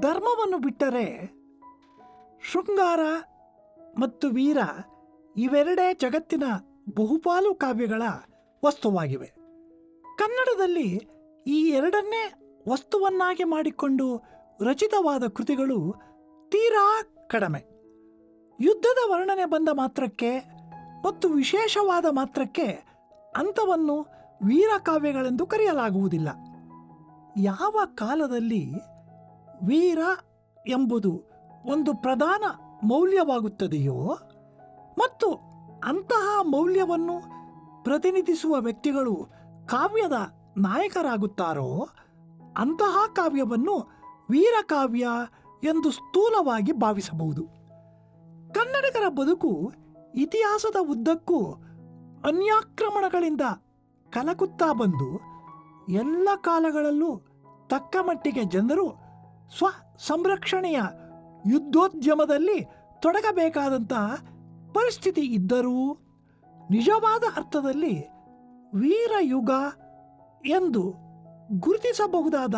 ಧರ್ಮವನ್ನು ಬಿಟ್ಟರೆ ಶೃಂಗಾರ ಮತ್ತು ವೀರ ಇವೆರಡೇ ಜಗತ್ತಿನ ಬಹುಪಾಲು ಕಾವ್ಯಗಳ ವಸ್ತುವಾಗಿವೆ. ಕನ್ನಡದಲ್ಲಿ ಈ ಎರಡನ್ನೇ ವಸ್ತುವನ್ನಾಗಿ ಮಾಡಿಕೊಂಡು ರಚಿತವಾದ ಕೃತಿಗಳು ತೀರಾ ಕಡಿಮೆ. ಯುದ್ಧದ ವರ್ಣನೆ ಬಂದ ಮಾತ್ರಕ್ಕೆ ಮತ್ತು ವಿಶೇಷವಾದ ಮಾತ್ರಕ್ಕೆ ಅಂಥವನ್ನು ವೀರಕಾವ್ಯಗಳೆಂದು ಕರೆಯಲಾಗುವುದಿಲ್ಲ. ಯಾವ ಕಾಲದಲ್ಲಿ ವೀರ ಎಂಬುದು ಒಂದು ಪ್ರಧಾನ ಮೌಲ್ಯವಾಗುತ್ತದೆಯೋ ಮತ್ತು ಅಂತಹ ಮೌಲ್ಯವನ್ನು ಪ್ರತಿನಿಧಿಸುವ ವ್ಯಕ್ತಿಗಳು ಕಾವ್ಯದ ನಾಯಕರಾಗುತ್ತಾರೋ ಅಂತಹ ಕಾವ್ಯವನ್ನು ವೀರಕಾವ್ಯ ಎಂದು ಸ್ಥೂಲವಾಗಿ ಭಾವಿಸಬಹುದು. ಕನ್ನಡಿಗರ ಬದುಕು ಇತಿಹಾಸದ ಉದ್ದಕ್ಕೂ ಅನ್ಯಾಕ್ರಮಣಗಳಿಂದ ಕಲಕುತ್ತಾ ಬಂದು ಎಲ್ಲ ಕಾಲಗಳಲ್ಲೂ ತಕ್ಕ ಮಟ್ಟಿಗೆ ಜನರು ಸ್ವ ಸಂರಕ್ಷಣೆಯ ಯುದ್ಧೋದ್ಯಮದಲ್ಲಿ ತೊಡಗಬೇಕಾದಂತಹ ಪರಿಸ್ಥಿತಿ ಇದ್ದರೂ ನಿಜವಾದ ಅರ್ಥದಲ್ಲಿ ವೀರಯುಗ ಎಂದು ಗುರುತಿಸಬಹುದಾದ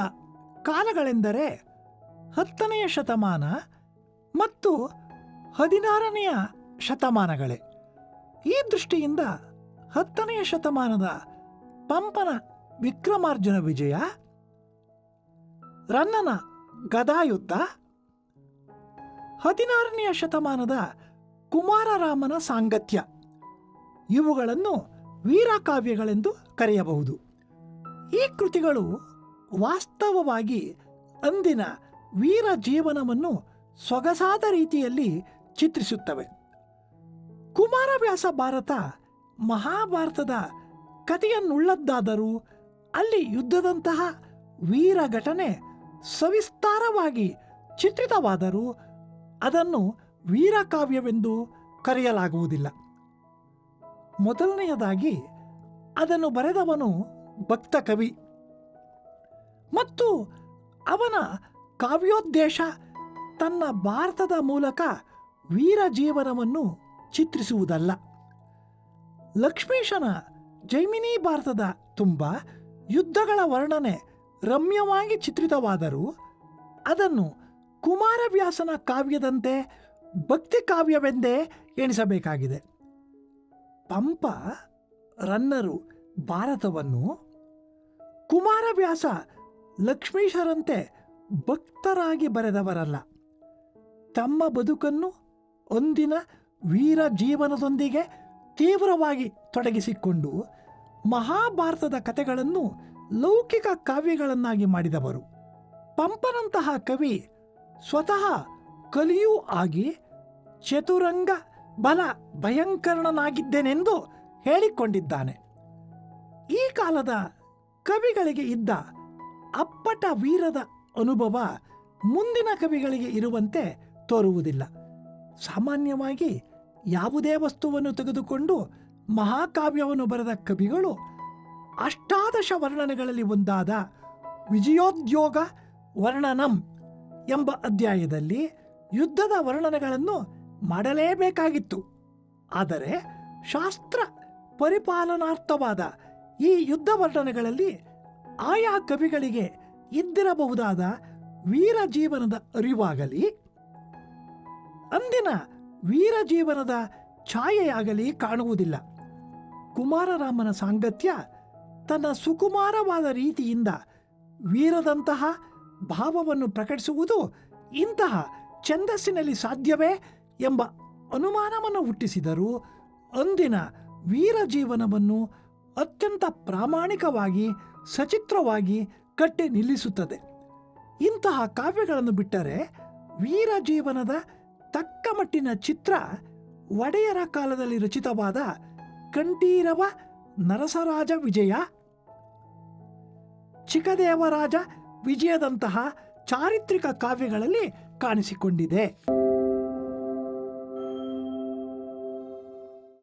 ಕಾಲಗಳೆಂದರೆ 10ನೇ ಶತಮಾನ ಮತ್ತು 16ನೇ ಶತಮಾನಗಳೇ. ಈ ದೃಷ್ಟಿಯಿಂದ 10ನೇ ಶತಮಾನದ ಪಂಪನ ವಿಕ್ರಮಾರ್ಜುನ ವಿಜಯ, ರನ್ನನ ಗದಾಯುದ್ಧ, 16ನೇ ಶತಮಾನದ ಕುಮಾರರಾಮನ ಸಾಂಗತ್ಯ ಇವುಗಳನ್ನು ವೀರಕಾವ್ಯಗಳೆಂದು ಕರೆಯಬಹುದು. ಈ ಕೃತಿಗಳು ವಾಸ್ತವವಾಗಿ ಅಂದಿನ ವೀರ ಜೀವನವನ್ನು ಸೊಗಸಾದ ರೀತಿಯಲ್ಲಿ ಚಿತ್ರಿಸುತ್ತವೆ. ಕುಮಾರವ್ಯಾಸ ಭಾರತ ಮಹಾಭಾರತದ ಕಥೆಯನ್ನುಳ್ಳದ್ದಾದರೂ ಅಲ್ಲಿ ಯುದ್ಧದಂತಹ ವೀರ ಘಟನೆ ಸವಿಸ್ತಾರವಾಗಿ ಚಿತ್ರಿತವಾದರೂ ಅದನ್ನು ವೀರಕಾವ್ಯವೆಂದು ಕರೆಯಲಾಗುವುದಿಲ್ಲ. ಮೊದಲನೆಯದಾಗಿ ಅದನ್ನು ಬರೆದವನು ಭಕ್ತ ಕವಿ ಮತ್ತು ಅವನ ಕಾವ್ಯೋದ್ದೇಶ ತನ್ನ ಭಾರತದ ಮೂಲಕ ವೀರ ಜೀವನವನ್ನು ಚಿತ್ರಿಸುವುದಲ್ಲ. ಲಕ್ಷ್ಮೀಶನ ಜೈಮಿನಿ ಭಾರತದ ತುಂಬ ಯುದ್ಧಗಳ ವರ್ಣನೆ ರಮ್ಯವಾಗಿ ಚಿತ್ರಿತವಾದರೂ ಅದನ್ನು ಕುಮಾರವ್ಯಾಸನ ಕಾವ್ಯದಂತೆ ಭಕ್ತಿ ಕಾವ್ಯವೆಂದೇ ಎಣಿಸಬೇಕಾಗಿದೆ. ಪಂಪ, ರನ್ನರು ಭಾರತವನ್ನು, ಕುಮಾರವ್ಯಾಸ ಲಕ್ಷ್ಮೀಶರಂತೆ ಭಕ್ತರಾಗಿ ಬರೆದವರಲ್ಲ. ತಮ್ಮ ಬದುಕನ್ನು ಒಂದಿನ ವೀರ ಜೀವನದೊಂದಿಗೆ ತೀವ್ರವಾಗಿ ತೊಡಗಿಸಿಕೊಂಡು ಮಹಾಭಾರತದ ಕಥೆಗಳನ್ನು ಲೌಕಿಕ ಕಾವ್ಯಗಳನ್ನಾಗಿ ಮಾಡಿದವರು. ಪಂಪನಂತಹ ಕವಿ ಸ್ವತಃ ಕಲಿಯೂ ಆಗಿ ಚತುರಂಗ ಬಲ ಭಯಂಕರನಾಗಿದ್ದೇನೆಂದು ಹೇಳಿಕೊಂಡಿದ್ದಾನೆ. ಈ ಕಾಲದ ಕವಿಗಳಿಗೆ ಇದ್ದ ಅಪ್ಪಟ ವೀರದ ಅನುಭವ ಮುಂದಿನ ಕವಿಗಳಿಗೆ ಇರುವಂತೆ ತೋರುವುದಿಲ್ಲ. ಸಾಮಾನ್ಯವಾಗಿ ಯಾವುದೇ ವಸ್ತುವನ್ನು ತೆಗೆದುಕೊಂಡು ಮಹಾಕಾವ್ಯವನ್ನು ಬರೆದ ಕವಿಗಳು ಅಷ್ಟಾದಶ ವರ್ಣನೆಗಳಲ್ಲಿ ಒಂದಾದ ವಿಜಯೋದ್ಯೋಗ ವರ್ಣನಂ ಎಂಬ ಅಧ್ಯಾಯದಲ್ಲಿ ಯುದ್ಧದ ವರ್ಣನೆಗಳನ್ನು ಮಾಡಲೇಬೇಕಾಗಿತ್ತು. ಆದರೆ ಶಾಸ್ತ್ರ ಪರಿಪಾಲನಾರ್ಥವಾದ ಈ ಯುದ್ಧ ವರ್ಣನೆಗಳಲ್ಲಿ ಆಯಾ ಕವಿಗಳಿಗೆ ಇದ್ದಿರಬಹುದಾದ ವೀರ ಜೀವನದ ಅರಿವಾಗಲಿ ಅಂದಿನ ವೀರ ಜೀವನದ ಛಾಯೆಯಾಗಲಿ ಕಾಣುವುದಿಲ್ಲ. ಕುಮಾರರಾಮನ ಸಾಂಗತ್ಯ ತನ್ನ ಸುಕುಮಾರವಾದ ರೀತಿಯಿಂದ ವೀರದಂತಹ ಭಾವವನ್ನು ಪ್ರಕಟಿಸುವುದು ಇಂತಹ ಛಂದಸ್ಸಿನಲ್ಲಿ ಸಾಧ್ಯವೇ ಎಂಬ ಅನುಮಾನವನ್ನು ಹುಟ್ಟಿಸಿದರೂ ಅಂದಿನ ವೀರ ಜೀವನವನ್ನು ಅತ್ಯಂತ ಪ್ರಾಮಾಣಿಕವಾಗಿ ಸಚಿತ್ರವಾಗಿ ಕಟ್ಟಿ ನಿಲ್ಲಿಸುತ್ತದೆ. ಇಂತಹ ಕಾವ್ಯಗಳನ್ನು ಬಿಟ್ಟರೆ ವೀರ ಜೀವನದ ತಕ್ಕ ಮಟ್ಟಿನ ಚಿತ್ರ ಒಡೆಯರ ಕಾಲದಲ್ಲಿ ರಚಿತವಾದ ಕಂಠೀರವ ನರಸರಾಜ ವಿಜಯ, ಚಿಕ್ಕದೇವರಾಜ ವಿಜಯದಂತಹ ಚಾರಿತ್ರಿಕ ಕಾವ್ಯಗಳಲ್ಲಿ ಕಾಣಿಸಿಕೊಂಡಿದೆ.